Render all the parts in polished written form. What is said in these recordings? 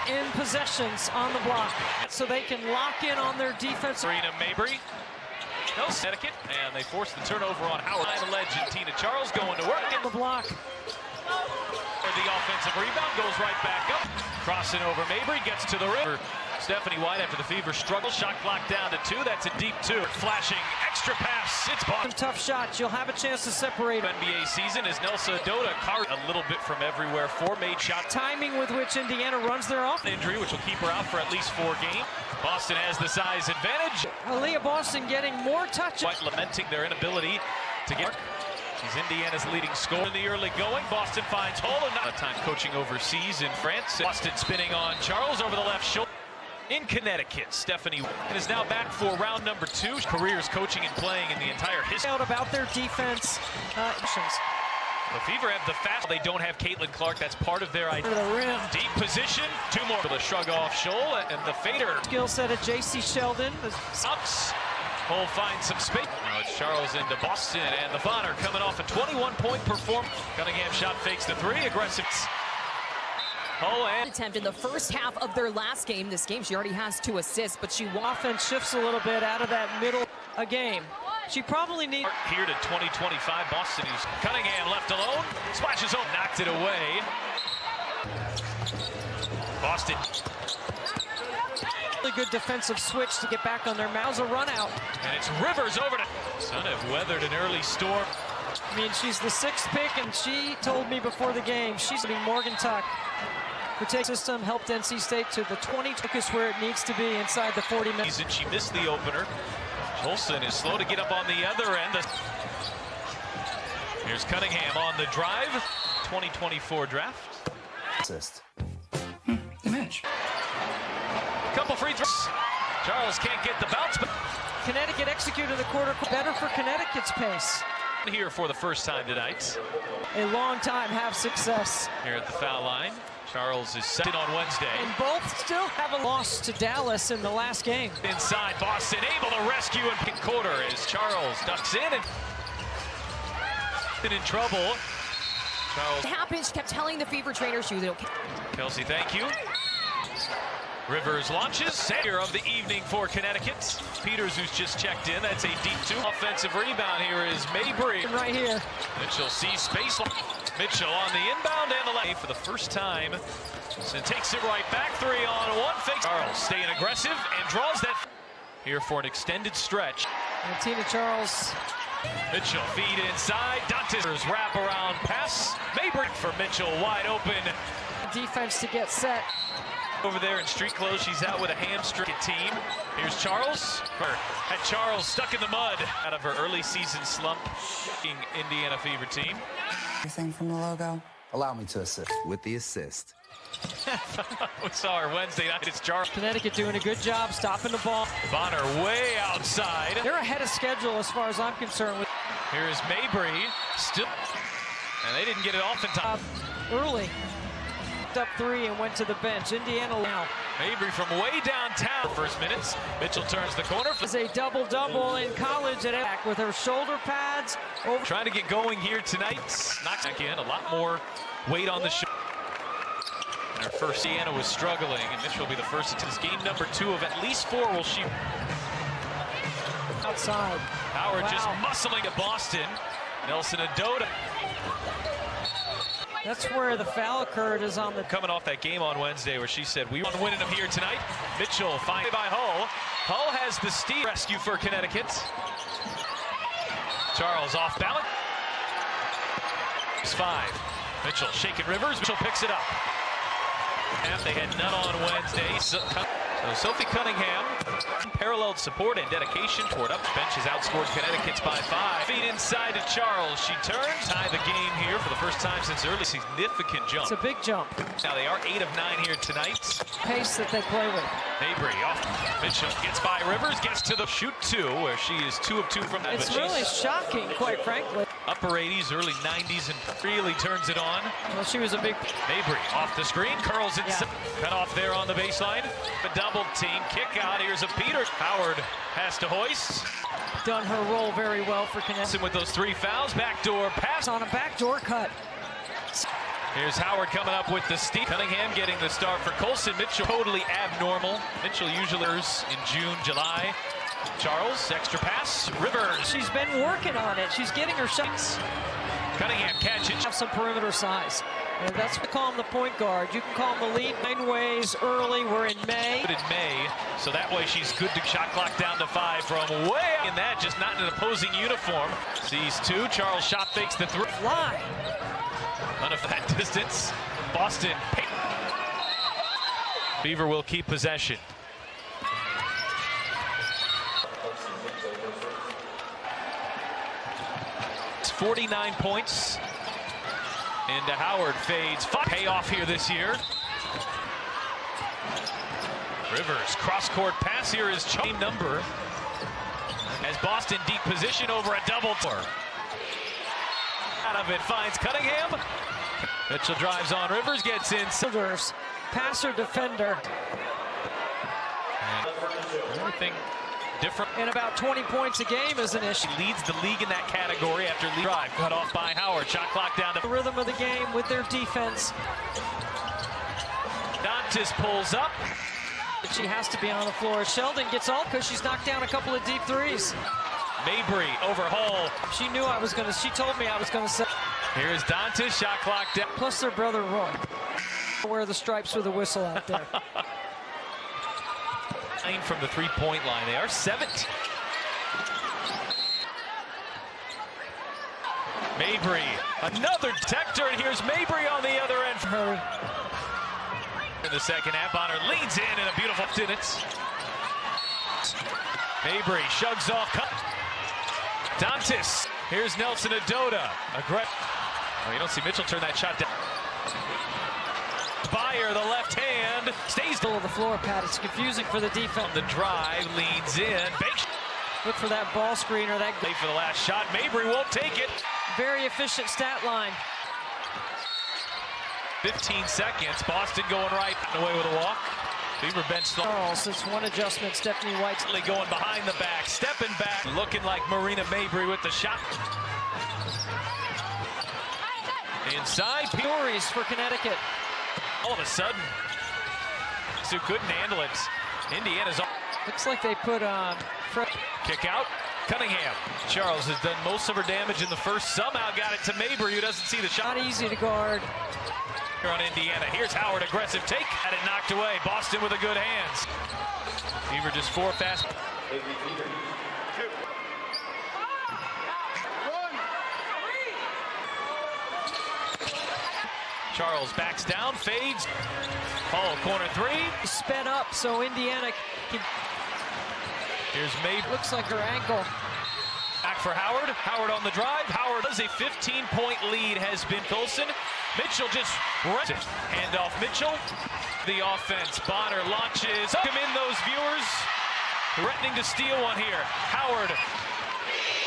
in possessions on the block, so they can lock in on their defense. Serena Mabry. No, Connecticut, and they force the turnover on Howard. The legend Tina Charles going to work. The block. The offensive rebound goes right back up. Crossing over Mabry, gets to the rim. Stephanie White after the Fever struggle. Shot clock down to 2. That's a deep 2. Flashing extra pass. It's Boston. Tough shots. You'll have a chance to separate. NBA season is Nelsa Dota. A little bit from everywhere. 4 made shots. Timing with which Indiana runs their offense. Injury, which will keep her out for at least 4 games. Boston has the size advantage. Aaliyah Boston getting more touches. White lamenting their inability to get. She's Indiana's leading scorer in the early going. Boston finds Hall. A time coaching overseas in France. Boston spinning on Charles over the left shoulder. In Connecticut, Stephanie is now back for round number 2. Careers coaching and playing in the entire history. About their defense. The Fever have the fast. They don't have Caitlin Clark. That's part of their idea. The rim. Deep position. 2 more for the shrug off Scholl and the fader. Skill set of J.C. Sheldon. Ups. Hole finds some space. Now it's Charles into Boston, and the Bonner coming off a 21-point performance. Cunningham shot fakes the 3. Aggressive. Oh, and attempt in the first half of their last game. This game, she already has 2 assists, but she often shifts a little bit out of that middle a game. She probably needs here to 2025 Boston. Who's Cunningham left alone, splashes home, knocked it away. Boston. Really good defensive switch to get back on their mouths. A run out. And it's Rivers over to Sun have weathered an early storm. I mean, she's the 6th pick, and she told me before the game she's going to be Morgan Tuck. Her take system helped NC State to the 20 focus where it needs to be inside the 40 minutes. She missed the opener. Olsen is slow to get up on the other end. Here's Cunningham on the drive. 2024 draft. Assist. The match. Couple free throws. Charles can't get the bounce, but Connecticut executed the quarter better for Connecticut's pace. Here for the first time tonight. A long time have success. Here at the foul line. Charles is set on Wednesday. And both still have a loss to Dallas in the last game. Inside, Boston able to rescue in quarter as Charles ducks in and in trouble. Charles. it happened. She kept telling the Fever trainer she was okay. Kelsey, thank you. Rivers launches. Center of the evening for Connecticut. Peters, who's just checked in. That's a deep 2. Offensive rebound here is Mabry. Right here. Mitchell sees space. Mitchell on the inbound and the lay for the first time. So takes it right back. 3 on 1. Fake. Charles staying aggressive and draws that here for an extended stretch. And Tina Charles. Mitchell feed inside. Dantes wrap around pass. Mabry for Mitchell wide open. Defense to get set. Over there in street clothes, she's out with a hamstring team. Here's Charles. Had Charles stuck in the mud out of her early season slump. Indiana Fever team. Everything from the logo. Allow me to assist with the assist. We saw her Wednesday night. It's Charles. Connecticut doing a good job stopping the ball. Bonner way outside. They're ahead of schedule as far as I'm concerned. Here's Mabry. Still. And they didn't get it off in time. Early. Up 3 and went to the bench. Indiana now. Mabry from way downtown. First minutes. Mitchell turns the corner. Is a double-double in college at back with her shoulder pads. Over. Trying to get going here tonight. Knocks back in. A lot more weight on the shoulder. Her first, Indiana was struggling, and Mitchell will be the first to this game number 2 of at least 4. Will she? Outside. Howard just muscling at Boston. Nelson Adota. That's where the foul occurred, is on the... Coming off that game on Wednesday where she said, we want to win them here tonight. Mitchell fined by Hull. Hull has the steal rescue for Connecticut. Charles off balance. 5. Mitchell shaking Rivers. Mitchell picks it up. And they had none on Wednesday. So Sophie Cunningham, paralleled support and dedication toward up. Bench has outscored Connecticut's by 5. Feet inside to Charles. She turns. Tie the game here for the first time since early. Significant jump. It's a big jump. Now they are 8 of 9 here tonight. Pace that they play with. Mabry off. Mitchell gets by Rivers, gets to the shoot 2, where she is 2 of 2 from that. It's really shocking, quite frankly. Upper 80s, early 90s, and really turns it on. Well, she was a big... Mabry off the screen, curls it. Yeah. Cut off there on the baseline. The double team kick out. Here's a Peters. Howard has to hoist. Done her role very well for Connecticut. With those 3 fouls, backdoor pass. On a backdoor cut. Here's Howard coming up with the steal. Cunningham getting the start for Colson. Mitchell totally abnormal. Mitchell usually in June, July. Charles, extra pass. Rivers. She's been working on it. She's getting her shots. Cunningham catch it. Have some perimeter size. And that's what we call him the point guard. You can call him the lead 9 ways early. We're in May. In May, so that way she's good to shot clock down to 5 from way out. In that, just not in an opposing uniform. Sees 2. Charles shot fakes the 3. Fly. None of that distance. Boston. Fever will keep possession. It's 49 points. Into Howard fades. Payoff here this year. Rivers cross-court pass here is chain number. As Boston deep position over a double tour. Out of it finds Cunningham. Mitchell drives on Rivers, gets in. Passer, defender. And everything different. And about 20 points a game is an issue. He leads the league in that category after lead drive. Cut off by Howard. Shot clock down to The rhythm of the game with their defense. Dantas pulls up. She has to be on the floor. Sheldon gets all because she's knocked down a couple of deep threes. Mabry over Hall. She knew I was going to. She told me I was going to say. Here's Dantas. Shot clock down. Plus their brother Roy. Wear the stripes with a whistle out there. 9 from the three-point line. They are 17. Mabry, another detector, and here's Mabry on the other end. Hurry. In the second half, Bonner leans in and a beautiful minutes. Mabry shugs off. Dantas. Here's Nelson Adoda. Oh, you don't see Mitchell turn that shot down. Byer, the left hand, stays Middle of the floor, Pat. It's confusing for the defense. the drive, leans in. Banks. Look for that ball screen or that. Late for the last shot. Mabry won't take it. Very efficient stat line. 15 seconds. Boston going right away with a walk. Fever bench. Charles, it's one adjustment. Stephanie White's Going behind the back, stepping back, looking like Marina Mabry with the shot. Inside, Peories for Connecticut. all of a sudden, Sue couldn't handle it. Indiana's on. Looks like they put on. Kick out, Cunningham. Charles has done most of her damage in the first. Somehow got it to Mabry, who doesn't see the shot. Not easy to guard. Here on Indiana. Here's Howard, aggressive take. Had it knocked away. Boston with a good hands. Fever just 4 fast. Charles backs down, fades. Hall, corner 3. Sped up, so Indiana can. Here's Mabry. Looks like her ankle. Back for Howard. Howard on the drive. Howard has a 15-point lead, has been Colson. Mitchell just runs it. Hand off Mitchell. The offense. Bonner launches. Come in, those viewers. Threatening to steal one here. Howard.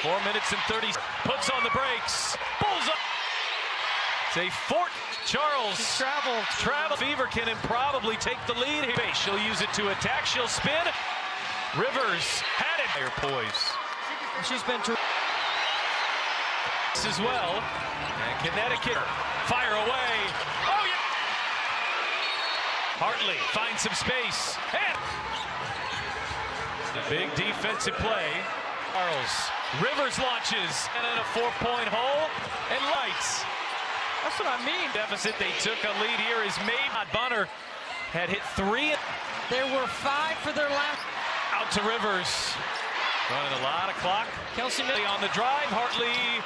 4 minutes and 30. Puts on the brakes. Pulls up. It's a fort. Charles. Travel. Fever can probably take the lead here. She'll use it to attack. She'll spin. Rivers had it. Her poise. She's been As well. And Connecticut fire away. Oh, yeah. Hartley finds some space. And a big defensive play. Charles. Rivers launches. And in a 4-point hole. And lights. That's what I mean. Deficit. They took a lead here is made. Bonner had hit 3. There were 5 for their last. Out to Rivers. Running a lot of clock. Kelsey on the drive. Hartley.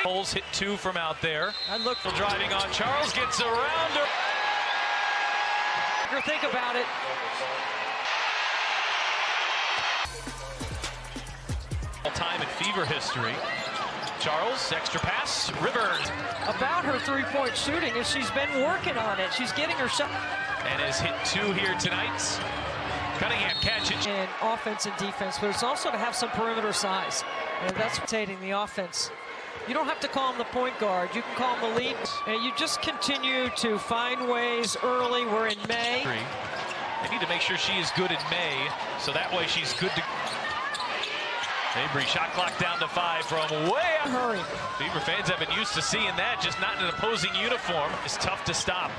Holes hit 2 from out there. I look for Driving on Charles. Gets around her. Think about it. All time in Fever history. Charles, extra pass. Rivers. About her three-point shooting is she's been working on it. She's getting her shot. And has hit 2 here tonight. Cunningham catches. And offense and defense, but it's also to have some perimeter size. And that's rotating the offense. You don't have to call him the point guard. You can call him the lead. And you just continue to find ways early. We're in May. They need to make sure she is good in May, so that way she's good to. Mabry shot clock down to 5 from way out. Hurry. Fever fans have been used to seeing that, just not in an opposing uniform. It's tough to stop.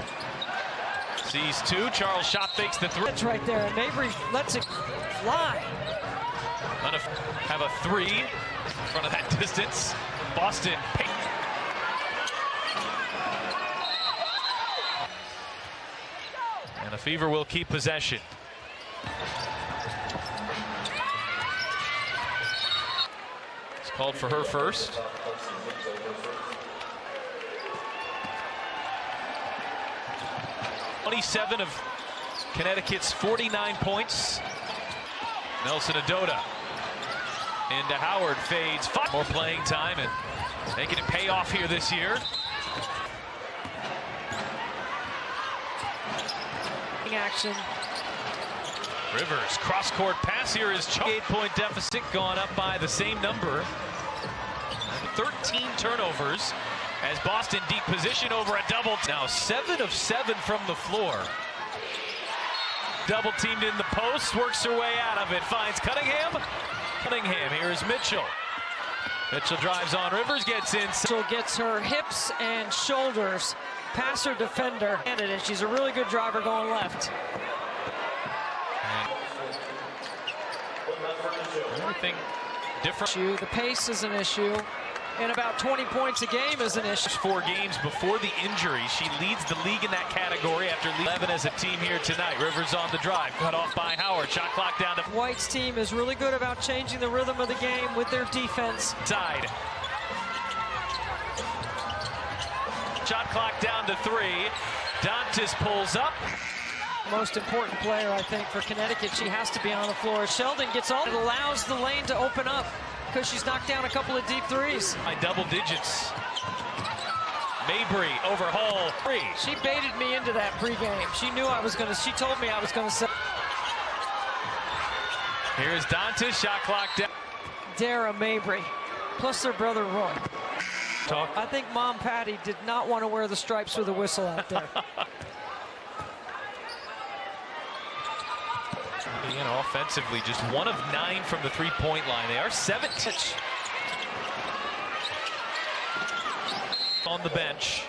Sees 2. Charles shot fakes the 3. It's right there, and Mabry lets it fly. Gonna have a 3 in front of that distance. Boston. And the Fever will keep possession. It's called for her first. (27 of Connecticut's 49 points. Nelson Adota into Howard, fades. 5 more playing time and making it pay off here this year. Action. Rivers, cross-court pass here is 8-point deficit, gone up by the same number. 13 turnovers as Boston deep position over a double. Now 7 of 7 from the floor. Double teamed in the post, works her way out of it, finds Cunningham. Cunningham, here is Mitchell. Mitchell drives on Rivers, gets in. Mitchell gets her hips and shoulders past her defender, and she's a really good driver going left. Everything different. The pace is an issue, and about 20 points a game is an issue. 4 games before the injury. She leads the league in that category after 11 as a team here tonight. Rivers on the drive, cut off by Howard. Shot clock down to... White's team is really good about changing the rhythm of the game with their defense. Side. Shot clock down to 3. Dantas pulls up. Most important player, I think, for Connecticut. She has to be on the floor. Sheldon gets all. It allows the lane to open up because she's knocked down a couple of deep threes. By double digits. Mabry over Hall. 3. She baited me into that pregame. She knew I was going to. She told me I was going to say. Here's Dantas. Shot clock down. Dara Mabry, plus their brother Roy. Talk. I think Mom Patty did not want to wear the stripes with a whistle out there. Offensively, just 1 of 9 from the 3-point line. They are 17 on the bench.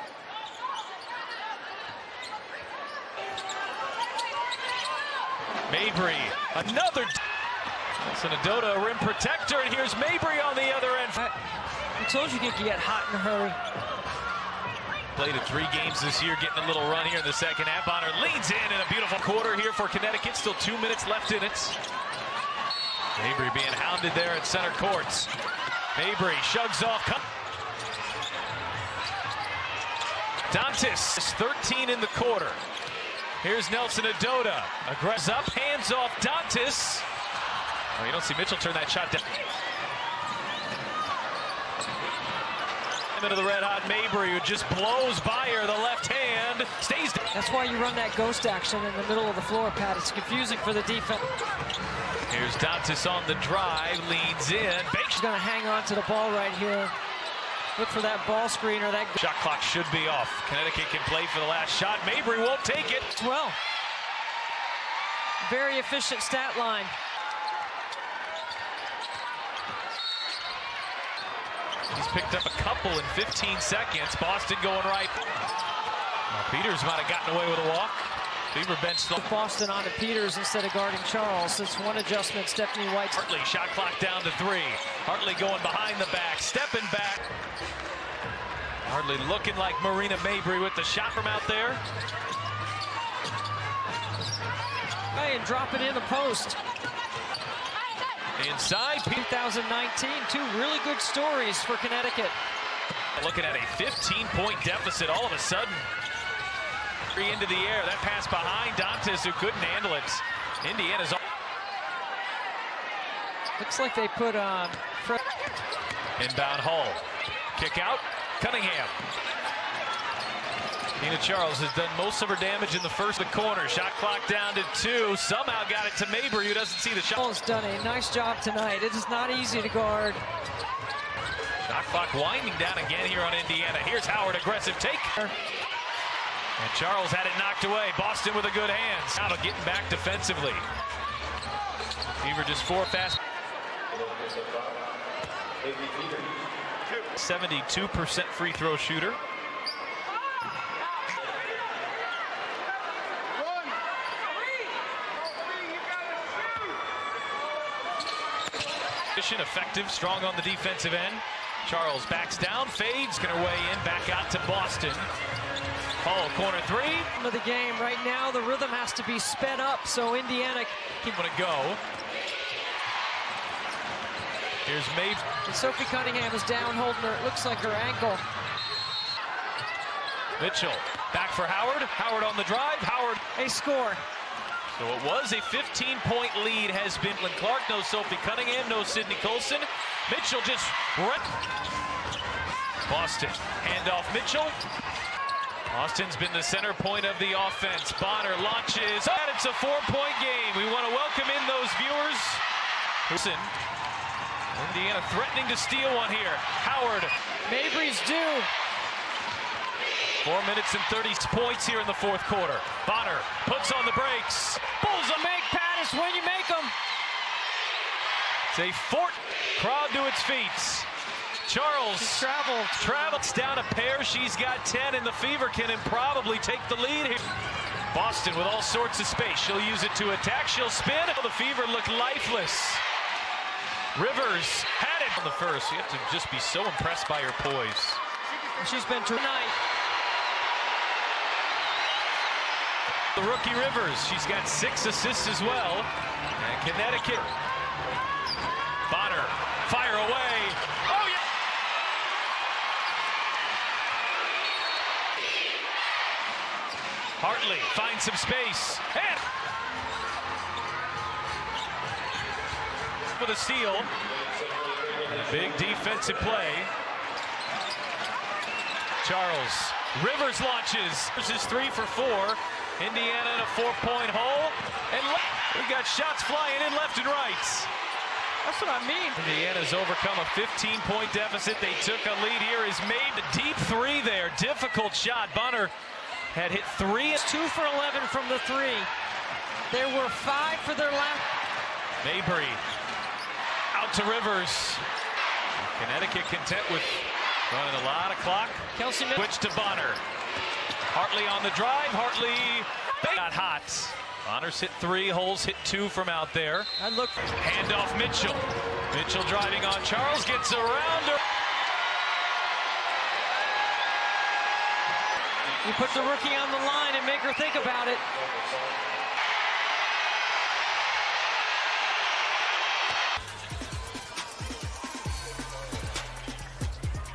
Mabry, another. Adota, a rim protector, and here's Mabry on the other end. I told you could get hot in a hurry. Played in 3 games this year, getting a little run here in the second half. Bonner leads in a beautiful quarter here for Connecticut. Still 2 minutes left in it. Mabry being hounded there at center courts. Mabry shrugs off. Dantas, 13 in the quarter. Here's Nelson Adota. Aggressive up, hands off Dantas. Oh, you don't see Mitchell turn that shot down. Into the red-hot Mabry, who just blows by her. The left hand stays down. That's why you run that ghost action in the middle of the floor, Pat. It's confusing for the defense. Here's Dantas on the drive, leans in. She's going to hang on to the ball right here. Look for that ball screen or that. Shot clock should be off. Connecticut can play for the last shot. Mabry won't take it. Well, very efficient stat line. He's picked up a couple in 15 seconds. Boston going right. Peters might have gotten away with a walk. Fever bench. Boston onto Peters instead of guarding Charles. That's one adjustment. Stephanie White. Hartley, shot clock down to 3. Hartley going behind the back, stepping back. Hartley looking like Marina Mabry with the shot from out there. Hey, and drop it in the post. Inside. 2019, 2 really good stories for Connecticut. Looking at a 15-point deficit all of a sudden. 3 into the air. That pass behind Dantas, who couldn't handle it. Indiana's on. Looks like they put on. Inbound Hall. Kick out. Cunningham. Tina Charles has done most of her damage in the first corner. Shot clock down to 2. Somehow got it to Mabry, who doesn't see the shot. Charles done a nice job tonight. It is not easy to guard. Shot clock winding down again here on Indiana. Here's Howard, aggressive take. And Charles had it knocked away. Boston with a good hands. Now getting back defensively. Fever just 4 fast. 72% free throw shooter. Effective, strong on the defensive end. Charles backs down, fades, gonna weigh in, back out to Boston. Hall, corner three. Of the game right now, the rhythm has to be sped up, so Indiana Keep on go. Here's Mabe. Sophie Cunningham is down, holding her, it looks like her ankle. Mitchell, back for Howard. Howard on the drive, Howard. A score. So it was a 15-point lead, has been Clark, no Sophie Cunningham, no Sydney Colson. Mitchell just right. Boston, handoff Mitchell. Boston's been the center point of the offense. Bonner launches, and it's a 4-point game. We want to welcome in those viewers. Indiana threatening to steal one here. Howard. Mabry's due. 4 minutes and 30 points here in the fourth quarter. Bonner puts on the brakes. Bulls a make Pattis when you make them. It's a crowd to its feet. Charles travels down a pair. She's got 10, and the Fever can probably take the lead here. Boston with all sorts of space. She'll use it to attack. She'll spin. The Fever look lifeless. Rivers had it on the first. You have to just be so impressed by her poise. She's been tonight. The rookie Rivers, she's got 6 assists as well. And Connecticut. Bonner, fire away. Oh, yeah! Hartley finds some space. And with a steal. And a big defensive play. Charles. Rivers launches. This is 3 for 4. Indiana in a 4-point hole. And we got shots flying in left and right. That's what I mean. Indiana's overcome a 15-point deficit. They took a lead here. Is made a deep 3 there. Difficult shot. Bonner had hit 3. 2 for 11 from the 3. There were 5 for their last. Mabry out to Rivers. Connecticut content with running a lot of clock. Kelsey Switch to Bonner. Hartley on the drive. Hartley got hot. Bonner's hit 3, Holes hit 2 from out there. Handoff Mitchell. Mitchell driving on Charles, gets around her. You put the rookie on the line and make her think about it.